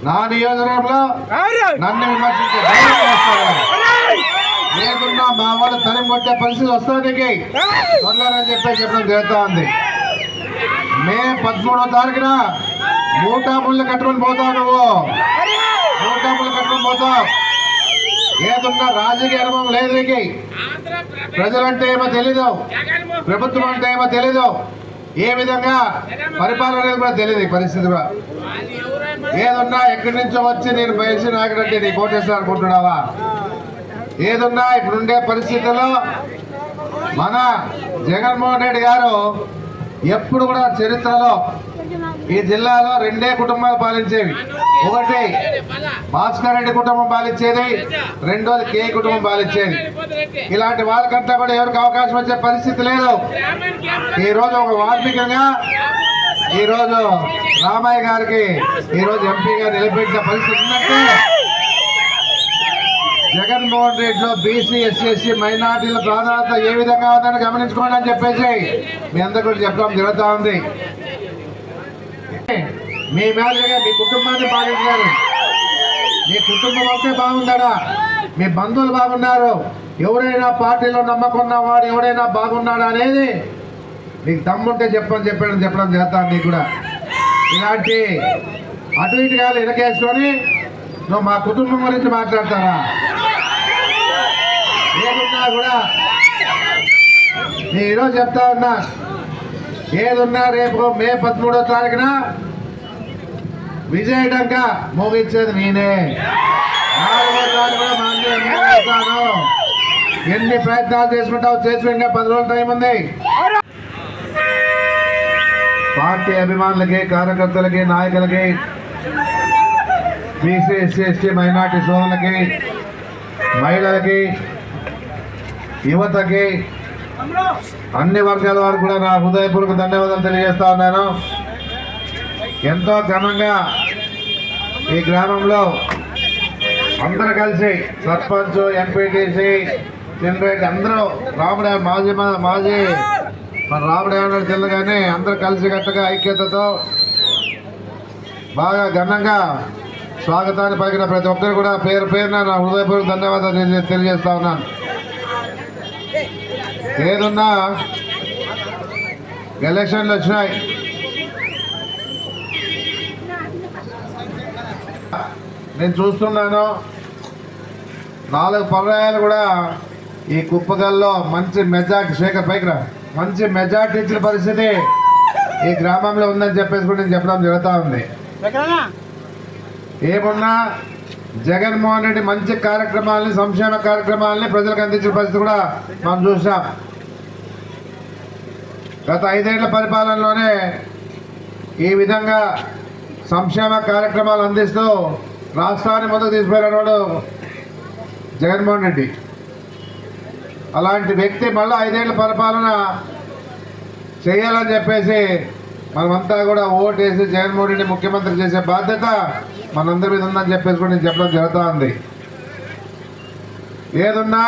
నా నియోజకవర్గంలో నన్ను విమర్శించే లేకున్నా మా వాళ్ళు తరం కొట్టే పరిస్థితి వస్తుంది త్వరలోనని చెప్పడం జరుగుతూ ఉంది. మే 13వ తారీఖున మూటాముళ్ళు కట్టుకొని పోతావు, నువ్వు మూటాముళ్ళు కట్టుకొని పోతావు. ఏదున్నా రాజకీయ అనుభవం లేదు నీకు. ప్రజలంటే ఏమో తెలీదు, ప్రభుత్వం అంటే ఏమో తెలీదు, ఏ విధంగా పరిపాలన అనేది కూడా తెలియదు పరిస్థితి. ఏదున్నా ఎక్కడి నుంచో వచ్చి నేను బయసి నాయకుడంటే నీ కోటేశ్వర అనుకుంటున్నావా? ఏదున్నా ఇప్పుడుండే పరిస్థితుల్లో మన జగన్మోహన్ రెడ్డి గారు ఎప్పుడు కూడా చరిత్రలో ఈ జిల్లాలో 2 కుటుంబాలు పాలించేవి. ఒకటి భాస్కర్ రెడ్డి కుటుంబం పాలించేది, రెండోది కే కుటుంబం పాలించేది. ఇలాంటి వాళ్ళకంతా కూడా ఎవరికి అవకాశం వచ్చే పరిస్థితి లేదు. ఈరోజు ఒక వాల్మీకంగా ఈరోజు రామయ్య గారికి ఈరోజు ఎంపీగా నిలబెట్టిన పరిస్థితి ఉన్నట్టే జగన్మోహన్ రెడ్డిలో బీసీ, ఎస్సీ, ఎస్టీ మైనార్టీల ప్రాధాన్యత ఏ విధంగా ఉందని గమనించుకోండి అని చెప్పేసి మీ అందరూ కూడా చెప్పడం జరుగుతూ ఉంది. మీ మేలుగా మీ కుటుంబాన్ని బాగుంటారు, మీ కుటుంబం అంటే బాగుందడా, మీ బంధువులు బాగున్నారు, ఎవరైనా పార్టీలో నమ్మకున్న వాడు ఎవరైనా బాగున్నాడా అనేది నీకు దమ్ముంటే చెప్పడం జరుగుతాను. నీకు కూడా ఇలాంటి అటు ఇటుగా వెనకేసుకొని నువ్వు మా కుటుంబం గురించి మాట్లాడతారా? ఏదున్నా కూడా నేను ఈరోజు చెప్తా ఉన్నా, ఏదున్నా రేపు మే 13వ తారీఖున విజయడంగా మోగించేది నేనే. 4వ తారీఖు ఎన్ని ప్రయత్నాలు చేసుకుంటావు చేసుకుంటే 10 రోజుల టైం ఉంది. పార్టీ అభిమానులకి, కార్యకర్తలకి, నాయకులకి, బీసీ, ఎస్సీ, ఎస్టీ మైనార్టీ సోదరులకి, మహిళలకి, యువతకి, అన్ని వర్గాల వారు కూడా నా హృదయపూర్వక ధన్యవాదాలు తెలియజేస్తా ఉన్నాను. ఎంతో ఘనంగా ఈ గ్రామంలో అందరూ కలిసి సర్పంచ్, ఎంపీటీసీ, జనరేట్ అందరూ మాజీ మన రాముడు జిల్లగానే అందరూ కలిసి కట్టగా ఐక్యతతో బాగా ఘనంగా స్వాగతాన్ని పలికిన ప్రతి ఒక్కరు కూడా పేరు పేరున నా హృదయపూర్వక ధన్యవాదాలు తెలియజేస్తా ఉన్నాను. ఏదున్నా ఎలక్షన్లు వచ్చినాయి, నేను చూస్తున్నాను 4 పర్యాయాలు కూడా ఈ కుప్పగల్లో మంచి మెజార్టీ శేఖర్ పైకిరా మంచి మెజార్టీ ఇచ్చిన పరిస్థితి ఈ గ్రామంలో ఉందని చెప్పేసి కూడా నేను చెప్పడం జరుగుతూ ఉంది. ఏమున్నా జగన్మోహన్ రెడ్డి మంచి కార్యక్రమాలని, సంక్షేమ కార్యక్రమాలని ప్రజలకు అందించిన పరిస్థితి కూడా మనం చూసాం. గత 5 ఏళ్ల పరిపాలనలోనే ఈ విధంగా సంక్షేమ కార్యక్రమాలు అందిస్తూ రాష్ట్రాన్ని ముందుకు తీసుకుపోయినవాడు జగన్మోహన్ రెడ్డి. అలాంటి వ్యక్తి మళ్ళీ 5 ఏళ్ల పరిపాలన చేయాలని చెప్పేసి మనమంతా కూడా ఓటేసి జగన్మోహన్ రెడ్డి ముఖ్యమంత్రి చేసే బాధ్యత మనందరి మీద ఉందని చెప్పేసి కూడా నేను చెప్పడం జరుగుతూ ఉంది. ఏదున్నా